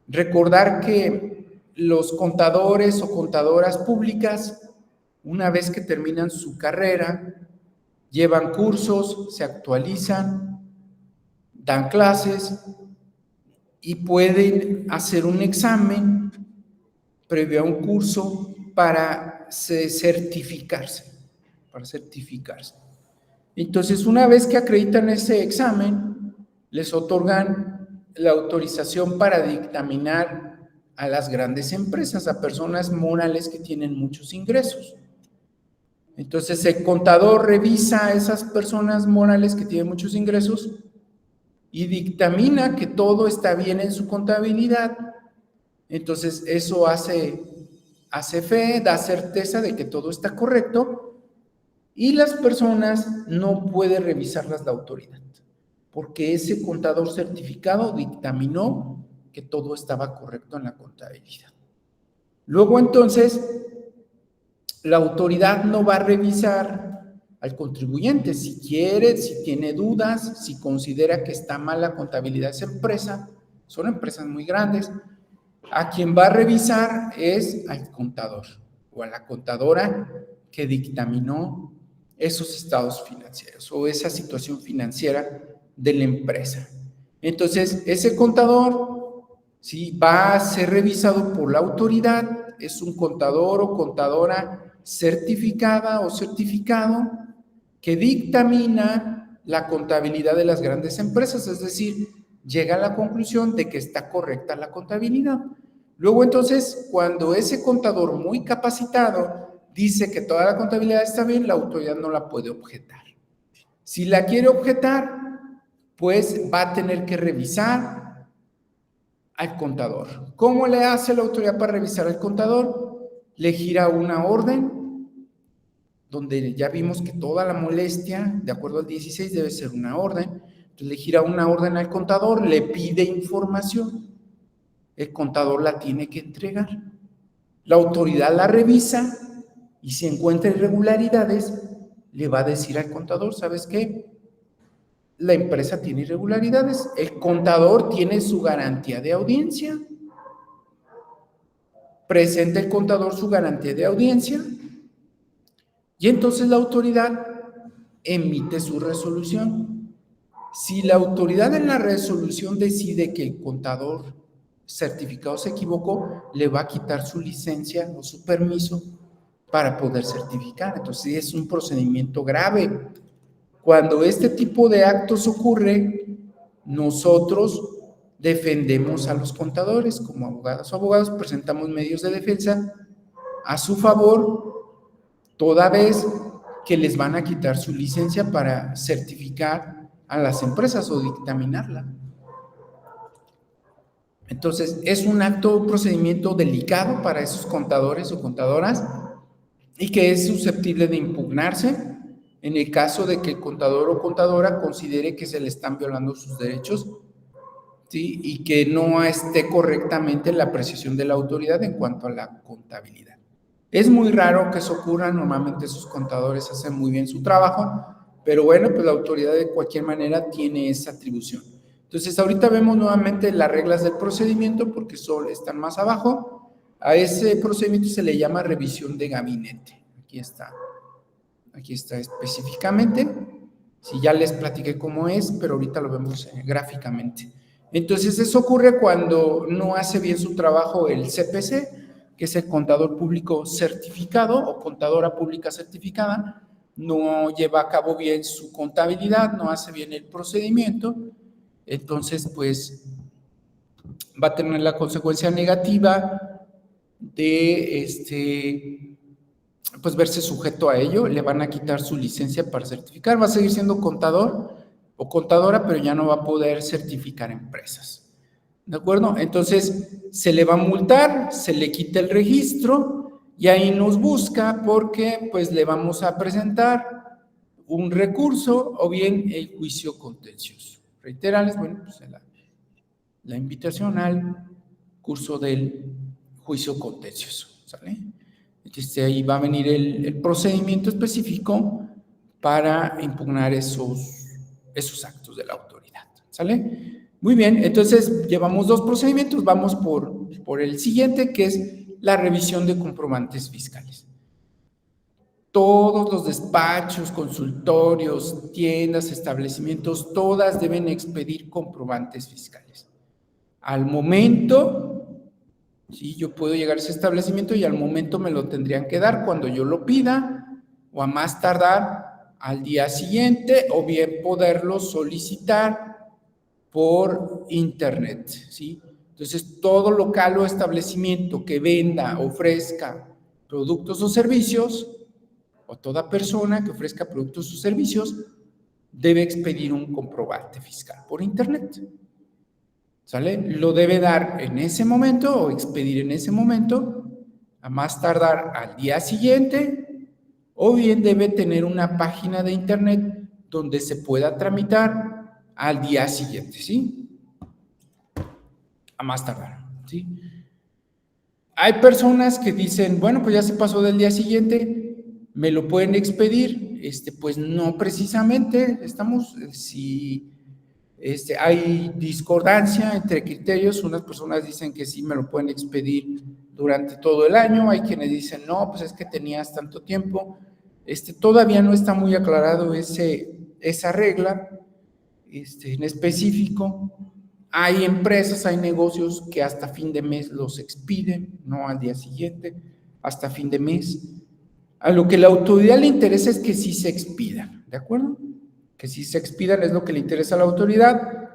Recordar que los contadores o contadoras públicas, una vez que terminan su carrera, llevan cursos, se actualizan, dan clases y pueden hacer un examen previo a un curso para certificarse. Entonces, una vez que acreditan ese examen, les otorgan la autorización para dictaminar a las grandes empresas, a personas morales que tienen muchos ingresos. Entonces, el contador revisa a esas personas morales que tienen muchos ingresos y dictamina que todo está bien en su contabilidad. Entonces, eso hace fe, da certeza de que todo está correcto y las personas no puede revisarlas la autoridad, porque ese contador certificado dictaminó que todo estaba correcto en la contabilidad. Luego, entonces, la autoridad no va a revisar al contribuyente si quiere, si tiene dudas, si considera que está mal la contabilidad de esa empresa. Son empresas muy grandes. A quien va a revisar es al contador o a la contadora que dictaminó esos estados financieros o esa situación financiera de la empresa. Entonces, ese contador, sí, va a ser revisado por la autoridad, es un contador o contadora certificada o certificado que dictamina la contabilidad de las grandes empresas, es decir, llega a la conclusión de que está correcta la contabilidad. Luego, entonces, cuando ese contador muy capacitado dice que toda la contabilidad está bien, la autoridad no la puede objetar. Si la quiere objetar, pues va a tener que revisar al contador. ¿Cómo le hace la autoridad para revisar al contador? Le gira una orden, donde ya vimos que toda la molestia, de acuerdo al 16, debe ser una orden. Entonces le gira una orden al contador, le pide información. El contador la tiene que entregar. La autoridad la revisa y si encuentra irregularidades, le va a decir al contador, ¿sabes qué? La empresa tiene irregularidades. El contador tiene su garantía de audiencia. Presenta el contador su garantía de audiencia y entonces la autoridad emite su resolución. Si la autoridad en la resolución decide que el contador certificado se equivocó, le va a quitar su licencia o su permiso para poder certificar. Entonces es un procedimiento grave. Cuando este tipo de actos ocurre, nosotros defendemos a los contadores como abogados o abogados, presentamos medios de defensa a su favor, toda vez que les van a quitar su licencia para certificar a las empresas o dictaminarla. Entonces, es un procedimiento delicado para esos contadores o contadoras y que es susceptible de impugnarse en el caso de que el contador o contadora considere que se le están violando sus derechos, ¿sí? Y que no esté correctamente la apreciación de la autoridad en cuanto a la contabilidad. Es muy raro que eso ocurra, normalmente esos contadores hacen muy bien su trabajo, pero bueno, pues la autoridad de cualquier manera tiene esa atribución. Entonces, ahorita vemos nuevamente las reglas del procedimiento porque solo están más abajo. A ese procedimiento se le llama revisión de gabinete. Aquí está específicamente. Sí, ya les platiqué cómo es, pero ahorita lo vemos gráficamente. Entonces, eso ocurre cuando no hace bien su trabajo el CPC, que es el contador público certificado o contadora pública certificada, no lleva a cabo bien su contabilidad, no hace bien el procedimiento, entonces, pues, va a tener la consecuencia negativa de pues verse sujeto a ello, le van a quitar su licencia para certificar, va a seguir siendo contador o contadora, pero ya no va a poder certificar empresas. ¿De acuerdo? Entonces, se le va a multar, se le quita el registro y ahí nos busca porque pues le vamos a presentar un recurso o bien el juicio contencioso. Reiterarles, bueno, pues la invitación al curso del juicio contencioso, ¿sale? Ahí va a venir el procedimiento específico para impugnar esos actos de la autoridad, ¿sale? Muy bien, entonces llevamos 2 procedimientos, vamos por el siguiente, que es la revisión de comprobantes fiscales. Todos los despachos, consultorios, tiendas, establecimientos, todas deben expedir comprobantes fiscales. Al momento, sí, yo puedo llegar a ese establecimiento y al momento me lo tendrían que dar cuando yo lo pida o a más tardar al día siguiente o bien poderlo solicitar por internet, ¿sí? Entonces, todo local o establecimiento que venda, ofrezca productos o servicios, o toda persona que ofrezca productos o servicios, debe expedir un comprobante fiscal por internet, ¿sale? Lo debe dar en ese momento o expedir en ese momento, a más tardar al día siguiente, o bien debe tener una página de internet donde se pueda tramitar al día siguiente, ¿sí? A más tardar, ¿sí? Hay personas que dicen, bueno, pues ya se pasó del día siguiente, ¿me lo pueden expedir? Pues no precisamente, si hay discordancia entre criterios, unas personas dicen que sí me lo pueden expedir durante todo el año, hay quienes dicen, no, pues es que tenías tanto tiempo, todavía no está muy aclarado esa regla, en específico. Hay empresas, hay negocios que hasta fin de mes los expiden, no al día siguiente, hasta fin de mes. A lo que la autoridad le interesa es que sí se expidan, ¿de acuerdo? Que sí se expidan es lo que le interesa a la autoridad.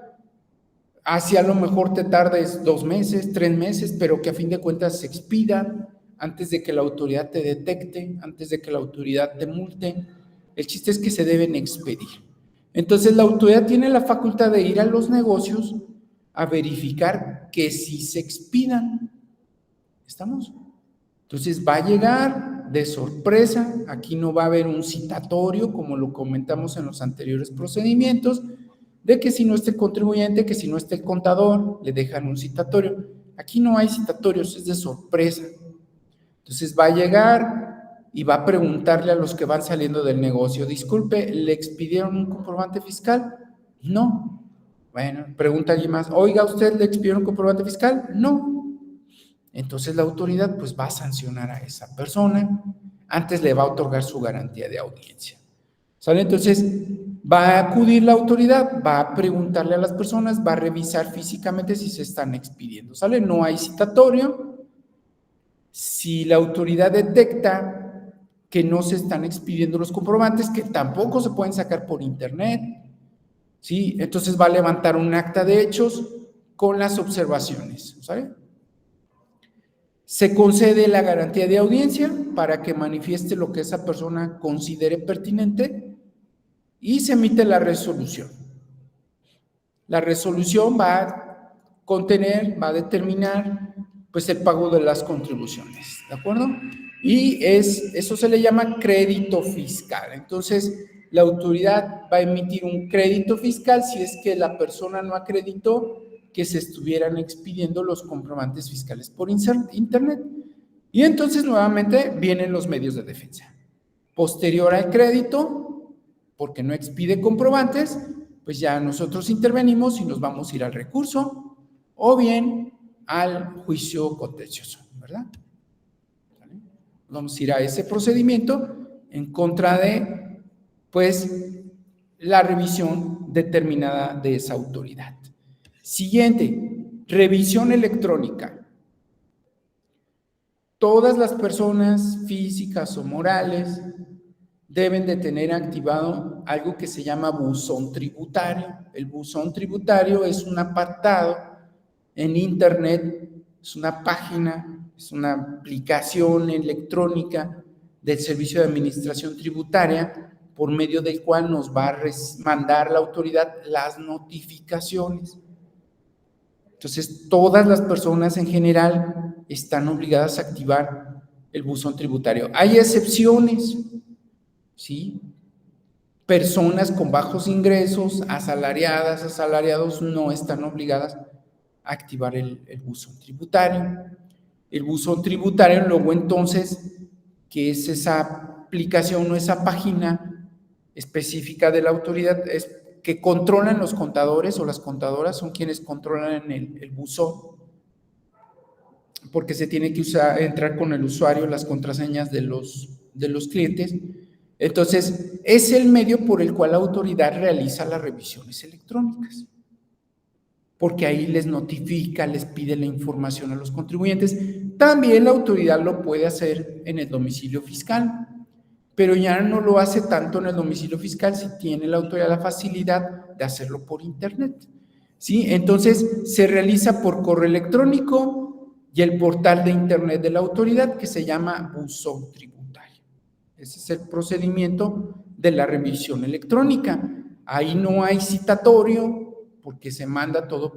Así a lo mejor te tardes 2 meses, 3 meses, pero que a fin de cuentas se expidan antes de que la autoridad te detecte, antes de que la autoridad te multe. El chiste es que se deben expedir. Entonces la autoridad tiene la facultad de ir a los negocios a verificar que sí se expidan. ¿Estamos? Entonces va a llegar de sorpresa, aquí no va a haber un citatorio como lo comentamos en los anteriores procedimientos, de que si no está el contribuyente, que si no está el contador, le dejan un citatorio. Aquí no hay citatorios, es de sorpresa. Entonces va a llegar y va a preguntarle a los que van saliendo del negocio, disculpe, ¿le expidieron un comprobante fiscal? No. Bueno, pregunta alguien más, oiga, ¿usted le expidieron un comprobante fiscal? No. Entonces la autoridad pues va a sancionar a esa persona, antes le va a otorgar su garantía de audiencia. ¿Sale? Entonces va a acudir la autoridad, va a preguntarle a las personas, va a revisar físicamente si se están expidiendo. ¿Sale? No hay citatorio. Si la autoridad detecta que no se están expidiendo los comprobantes, que tampoco se pueden sacar por internet, ¿sí? Entonces va a levantar un acta de hechos con las observaciones, ¿sale? Se concede la garantía de audiencia para que manifieste lo que esa persona considere pertinente y se emite la resolución. La resolución va a contener, va a determinar pues el pago de las contribuciones, ¿de acuerdo? Y eso se le llama crédito fiscal. Entonces, la autoridad va a emitir un crédito fiscal si es que la persona no acreditó que se estuvieran expidiendo los comprobantes fiscales por internet. Y entonces nuevamente vienen los medios de defensa. Posterior al crédito, porque no expide comprobantes, pues ya nosotros intervenimos y nos vamos a ir al recurso o bien al juicio contencioso, ¿verdad? Vamos a ir a ese procedimiento en contra de, pues, la revisión determinada de esa autoridad. Siguiente, revisión electrónica. Todas las personas físicas o morales deben de tener activado algo que se llama buzón tributario. El buzón tributario es un apartado en internet, es una página, es una aplicación electrónica del Servicio de Administración Tributaria por medio del cual nos va a mandar la autoridad las notificaciones. Entonces, todas las personas en general están obligadas a activar el buzón tributario. Hay excepciones, ¿sí? Personas con bajos ingresos, asalariadas, asalariados, no están obligadas a activar el buzón tributario. El buzón tributario, luego entonces, que es esa aplicación o esa página específica de la autoridad, es que controlan los contadores o las contadoras, son quienes controlan el buzón, porque se tiene que entrar con el usuario las contraseñas de los clientes. Entonces, es el medio por el cual la autoridad realiza las revisiones electrónicas, porque ahí les notifica, les pide la información a los contribuyentes. También la autoridad lo puede hacer en el domicilio fiscal, pero ya no lo hace tanto en el domicilio fiscal si tiene la autoridad la facilidad de hacerlo por internet, ¿sí? Entonces, se realiza por correo electrónico y el portal de internet de la autoridad que se llama buzón tributario. Ese es el procedimiento de la revisión electrónica. Ahí no hay citatorio porque se manda todo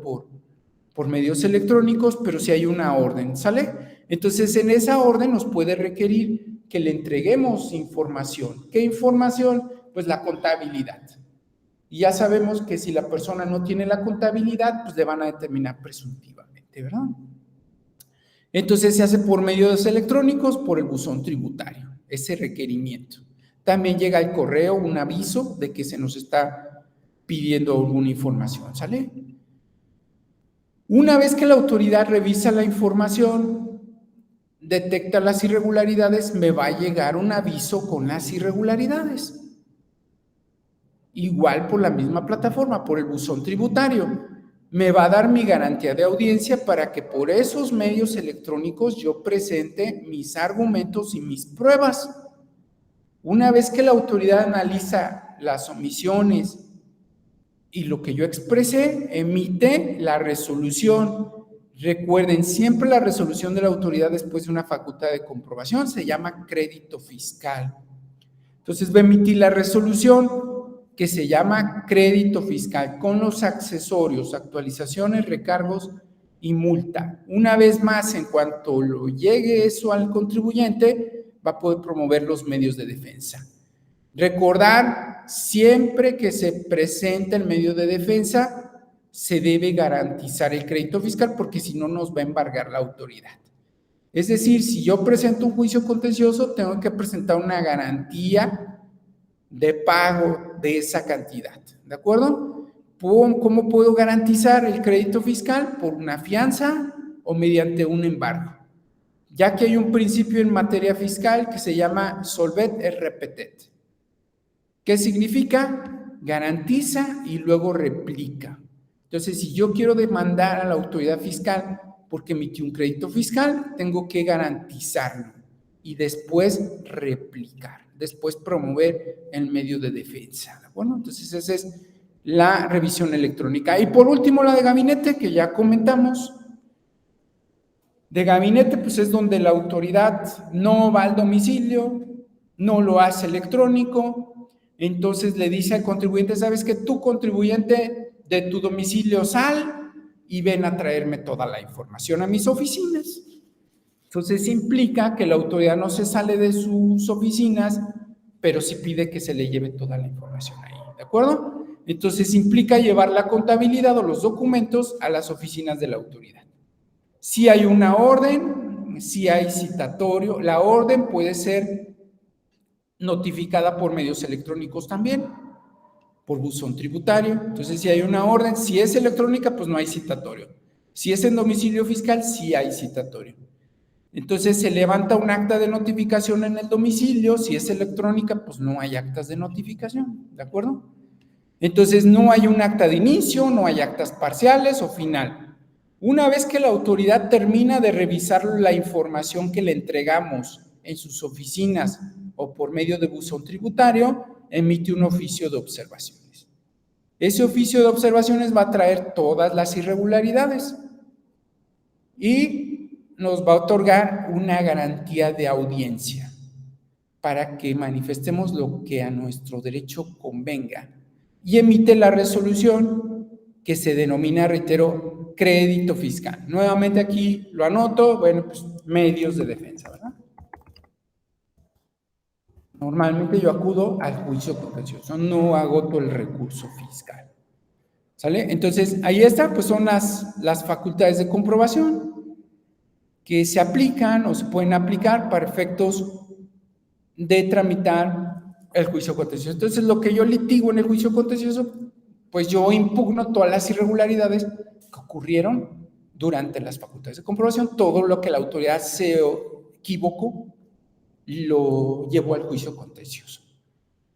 por medios electrónicos, pero sí hay una orden, ¿sale? Entonces, en esa orden nos puede requerir que le entreguemos información. ¿Qué información? Pues la contabilidad. Y ya sabemos que si la persona no tiene la contabilidad, pues le van a determinar presuntivamente, ¿verdad? Entonces se hace por medios electrónicos, por el buzón tributario, ese requerimiento. También llega el correo, un aviso de que se nos está pidiendo alguna información, ¿sale? Una vez que la autoridad revisa la información, detecta las irregularidades, me va a llegar un aviso con las irregularidades. Igual por la misma plataforma, por el buzón tributario. Me va a dar mi garantía de audiencia para que por esos medios electrónicos yo presente mis argumentos y mis pruebas. Una vez que la autoridad analiza las omisiones y lo que yo expresé, emite la resolución. Recuerden, siempre la resolución de la autoridad después de una facultad de comprobación se llama crédito fiscal. Entonces va a emitir la resolución que se llama crédito fiscal con los accesorios, actualizaciones, recargos y multa. Una vez más, en cuanto lo llegue eso al contribuyente, va a poder promover los medios de defensa. Recordar, siempre que se presenta el medio de defensa, se debe garantizar el crédito fiscal porque si no nos va a embargar la autoridad. Es decir, si yo presento un juicio contencioso, tengo que presentar una garantía de pago de esa cantidad, ¿de acuerdo? ¿Cómo puedo garantizar el crédito fiscal? Por una fianza o mediante un embargo, ya que hay un principio en materia fiscal que se llama solvet et repetet. ¿Qué significa? Garantiza y luego replica. Entonces, si yo quiero demandar a la autoridad fiscal porque emitió un crédito fiscal, tengo que garantizarlo y después replicar, después promover el medio de defensa. Bueno, entonces esa es la revisión electrónica. Y por último, la de gabinete, que ya comentamos. De gabinete, pues es donde la autoridad no va al domicilio, no lo hace electrónico, entonces le dice al contribuyente, ¿sabes qué? Tu contribuyente de tu domicilio sal y ven a traerme toda la información a mis oficinas. Entonces implica que la autoridad no se sale de sus oficinas, pero sí pide que se le lleve toda la información ahí, ¿de acuerdo? Entonces implica llevar la contabilidad o los documentos a las oficinas de la autoridad. Si hay una orden, si hay citatorio, la orden puede ser notificada por medios electrónicos también, por buzón tributario. Entonces, si hay una orden, si es electrónica, pues no hay citatorio. Si es en domicilio fiscal, sí hay citatorio. Entonces, se levanta un acta de notificación en el domicilio. Si es electrónica, pues no hay actas de notificación, ¿de acuerdo? Entonces, no hay un acta de inicio, no hay actas parciales o final. Una vez que la autoridad termina de revisar la información que le entregamos en sus oficinas o por medio de buzón tributario, emite un oficio de observaciones. Ese oficio de observaciones va a traer todas las irregularidades y nos va a otorgar una garantía de audiencia para que manifestemos lo que a nuestro derecho convenga, y emite la resolución que se denomina, reitero, crédito fiscal. Nuevamente aquí lo anoto, bueno, pues medios de defensa, ¿verdad? Normalmente yo acudo al juicio contencioso, no agoto el recurso fiscal. ¿Sale? Entonces, ahí está, pues son las facultades de comprobación que se aplican o se pueden aplicar para efectos de tramitar el juicio contencioso. Entonces, lo que yo litigo en el juicio contencioso, pues yo impugno todas las irregularidades que ocurrieron durante las facultades de comprobación. Todo lo que la autoridad se equivocó, lo llevo al juicio contencioso.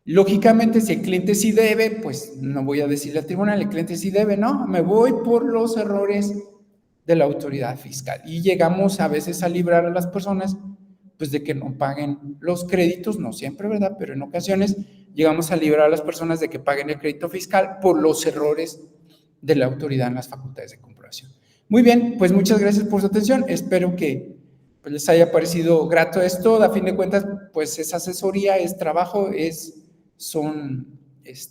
Lógicamente, si el cliente sí debe, pues no voy a decirle al tribunal, el cliente sí debe, no, me voy por los errores de la autoridad fiscal. Y llegamos a veces a librar a las personas, pues de que no paguen los créditos, no siempre, ¿verdad? Pero en ocasiones llegamos a librar a las personas de que paguen el crédito fiscal por los errores de la autoridad en las facultades de comprobación. Muy bien, pues muchas gracias por su atención. Espero que pues, les haya parecido grato esto. A fin de cuentas, pues es asesoría, es trabajo, son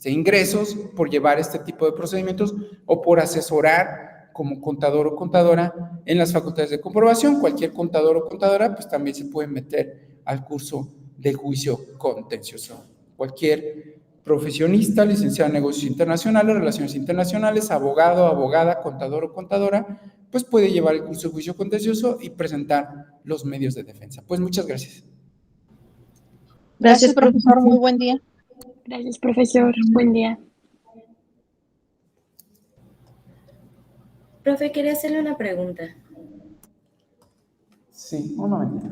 ingresos por llevar este tipo de procedimientos o por asesorar como contador o contadora en las facultades de comprobación. Cualquier contador o contadora pues también se puede meter al curso de juicio contencioso. Cualquier profesionista, licenciado en negocios internacionales, relaciones internacionales, abogado, abogada, contador o contadora, pues puede llevar el curso de juicio contencioso y presentar los medios de defensa. Pues muchas gracias. Gracias, profesor. Muy buen día. Gracias, profesor. Buen día. Profe, quería hacerle una pregunta. Sí, un momento.